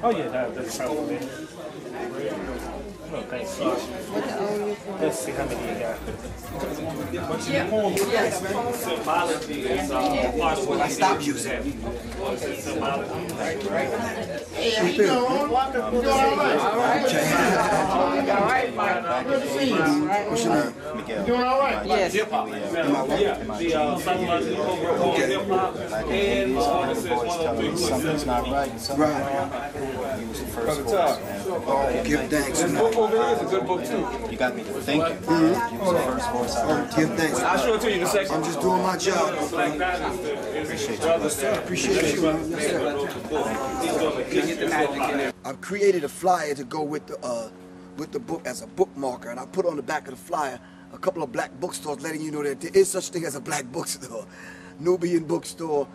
Oh yeah, that's probably it. Oh, thanks. Let's see how many you got. Symbology is part of what I stop using. Symbology. Hey, you doing? You all right? All right. Good to see you. What's your name? Miguel. You doing all right? Yes. Hip hop. The psychological program called hip hop. And something's not right. Something wrong. He was the first voice. Oh, give thanks. This book over here is a good book too. You got me thinking. He was the first voice I heard. Give thanks. I'll show it to you in a second. I'm just doing my job. Appreciate you. Appreciate you, man. Yes, sir. I've created a flyer to go with the book as a bookmarker, and I put on the back of the flyer a couple of black bookstores, letting you know that there is such thing as a black bookstore, Nubian bookstore,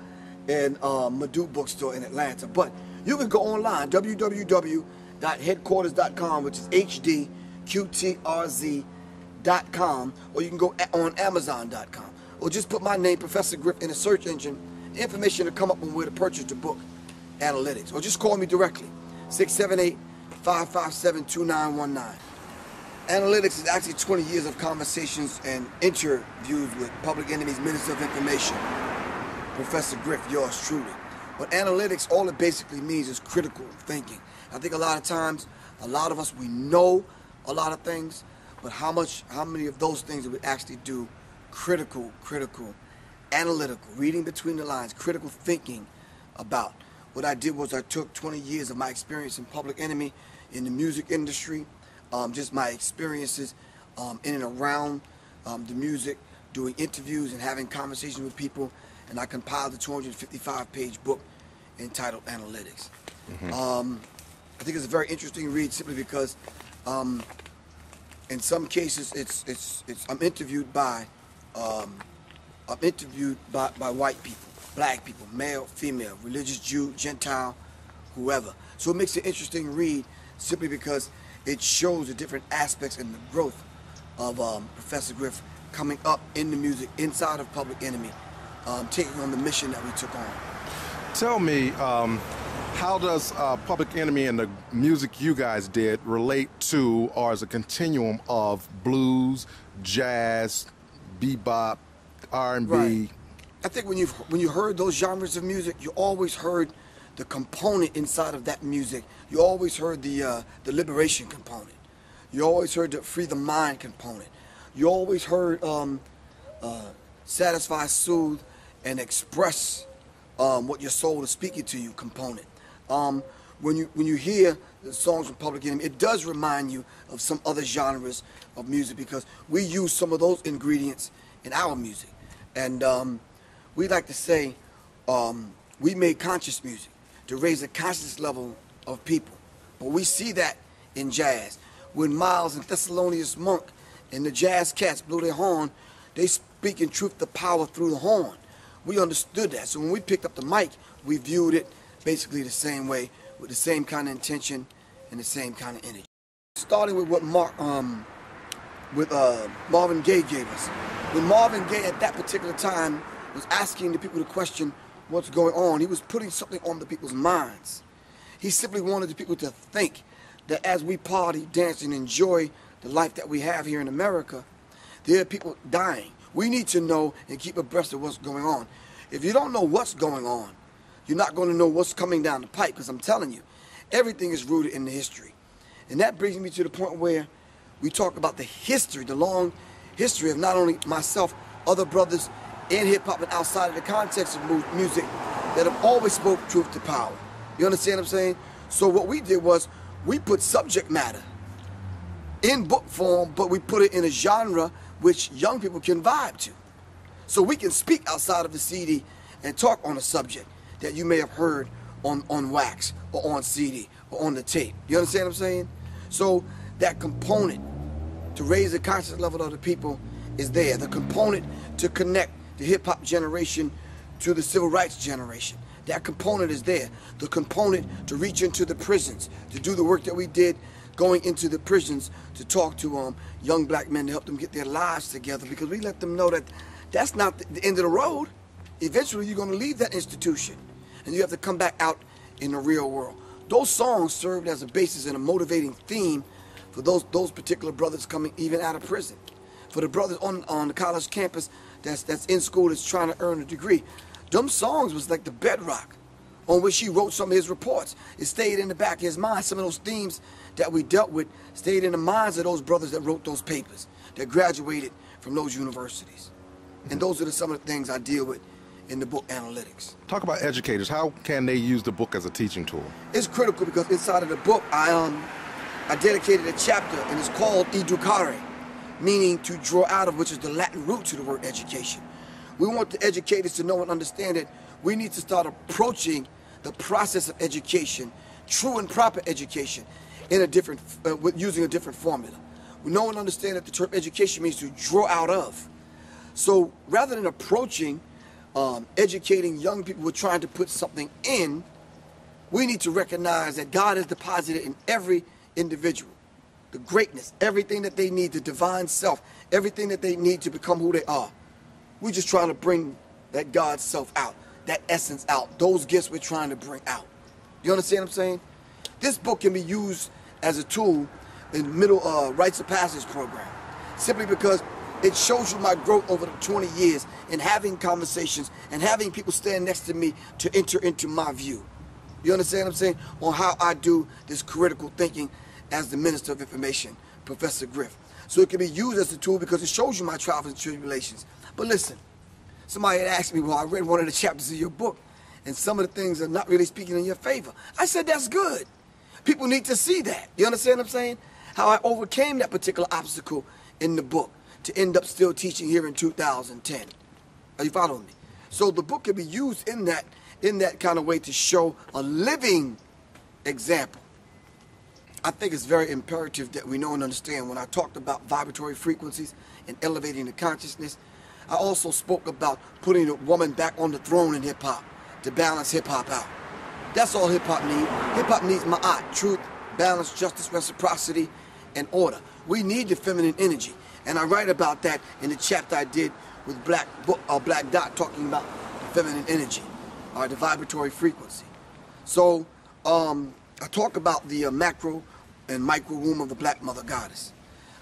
and Madu bookstore in Atlanta. But you can go online, www.headquarters.com, which is HDQTRZ.com, or you can go on Amazon.com, or just put my name, Professor Griff, in a search engine. The information will come up on where to purchase the book, Analytixz, or just call me directly, 678-557-2919. Analytixz is actually 20 years of conversations and interviews with Public Enemy's Minister of Information, Professor Griff, yours truly. But Analytixz, all it basically means is critical thinking. I think a lot of times, a lot of us, we know a lot of things, but how many of those things that we actually do critical, analytical, reading between the lines, critical thinking about. What I did was I took 20 years of my experience in Public Enemy, in the music industry, just my experiences in and around the music, doing interviews and having conversations with people, and I compiled a 255-page book entitled Analytixz. I think it's a very interesting read simply because in some cases I'm interviewed by white people, black people, male, female, religious Jew, Gentile, whoever. So it makes an interesting read simply because it shows the different aspects and the growth of Professor Griff coming up in the music inside of Public Enemy, taking on the mission that we took on. Tell me, how does Public Enemy and the music you guys did relate to, or as a continuum of blues, jazz, bebop, R&B? Right. I think when you heard those genres of music, you always heard the component inside of that music. You always heard the liberation component. You always heard the free the mind component. You always heard satisfy, soothe, and express what your soul is speaking to you component. When you hear the songs from Public Enemy, it does remind you of some other genres of music because we use some of those ingredients in our music. And we like to say we made conscious music to raise the conscious level of people. But we see that in jazz. When Miles and Thessalonius Monk and the Jazz Cats blew their horn, they speak in truth to power through the horn. We understood that. So when we picked up the mic, we viewed it basically the same way, with the same kind of intention and the same kind of energy. Starting with what Marvin Gaye gave us. When Marvin Gaye at that particular time was asking the people to question what's going on, he was putting something on the people's minds. He simply wanted the people to think that as we party, dance, and enjoy the life that we have here in America, there are people dying. We need to know and keep abreast of what's going on. If you don't know what's going on, you're not going to know what's coming down the pipe, because I'm telling you, everything is rooted in the history. And that brings me to the point where we talk about the history, the long history of not only myself, other brothers in hip-hop and outside of the context of music that have always spoke truth to power. You understand what I'm saying? So what we did was we put subject matter in book form, but we put it in a genre which young people can vibe to. So we can speak outside of the CD and talk on a subject that you may have heard on wax or on CD or on the tape. You understand what I'm saying? So that component to raise the conscious level of the people is there. The component to connect the hip-hop generation to the civil rights generation. That component is there. The component to reach into the prisons, to do the work that we did going into the prisons to talk to young black men to help them get their lives together, because we let them know that that's not the end of the road. Eventually you're going to leave that institution and you have to come back out in the real world. those songs served as a basis and a motivating theme for those particular brothers coming even out of prison. For the brothers on the college campus that's in school that's trying to earn a degree. Them songs was like the bedrock on which he wrote some of his reports. It stayed in the back of his mind. Some of those themes that we dealt with stayed in the minds of those brothers that wrote those papers, that graduated from those universities. And those are some of the things I deal with in the book Analytixz. Talk about educators. How can they use the book as a teaching tool? It's critical because inside of the book I dedicated a chapter, and it's called educare, meaning to draw out of, which is the Latin root to the word education. We want the educators to know and understand that we need to start approaching the process of education, true and proper education, in a different, using a different formula. We know and understand that the term education means to draw out of. So rather than approaching educating young people who are trying to put something in, we need to recognize that God has deposited in every individual the greatness, everything that they need, the divine self, everything that they need to become who they are. We're just trying to bring that God self out, that essence out, those gifts we're trying to bring out. You understand what I'm saying? This book can be used as a tool in the middle rites of passage program, simply because it shows you my growth over the 20 years in having conversations and having people stand next to me to enter into my view. You understand what I'm saying? On how I do this critical thinking as the Minister of Information, Professor Griff. So it can be used as a tool because it shows you my trials and tribulations. But listen, somebody had asked me, well, I read one of the chapters of your book, and some of the things are not really speaking in your favor. I said, that's good. People need to see that. You understand what I'm saying? How I overcame that particular obstacle in the book to end up still teaching here in 2010. Are you following me? So the book can be used in that kind of way to show a living example. I think it's very imperative that we know and understand. When I talked about vibratory frequencies and elevating the consciousness, I also spoke about putting a woman back on the throne in hip-hop to balance hip-hop out. That's all hip-hop needs. Hip-hop needs ma'at, truth, balance, justice, reciprocity, and order. We need the feminine energy. And I write about that in the chapter I did with Black Dot, talking about the feminine energy, the vibratory frequency. So I talk about the macro and micro womb of the Black Mother Goddess.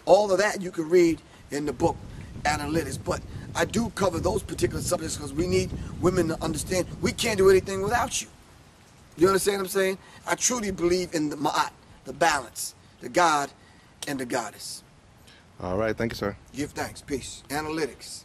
All of that you can read in the book Analytixz, but I do cover those particular subjects because we need women to understand we can't do anything without you. You understand what I'm saying? I truly believe in the ma'at, the balance, the God and the goddess. All right, thank you, sir. Give thanks. Peace. Analytixz.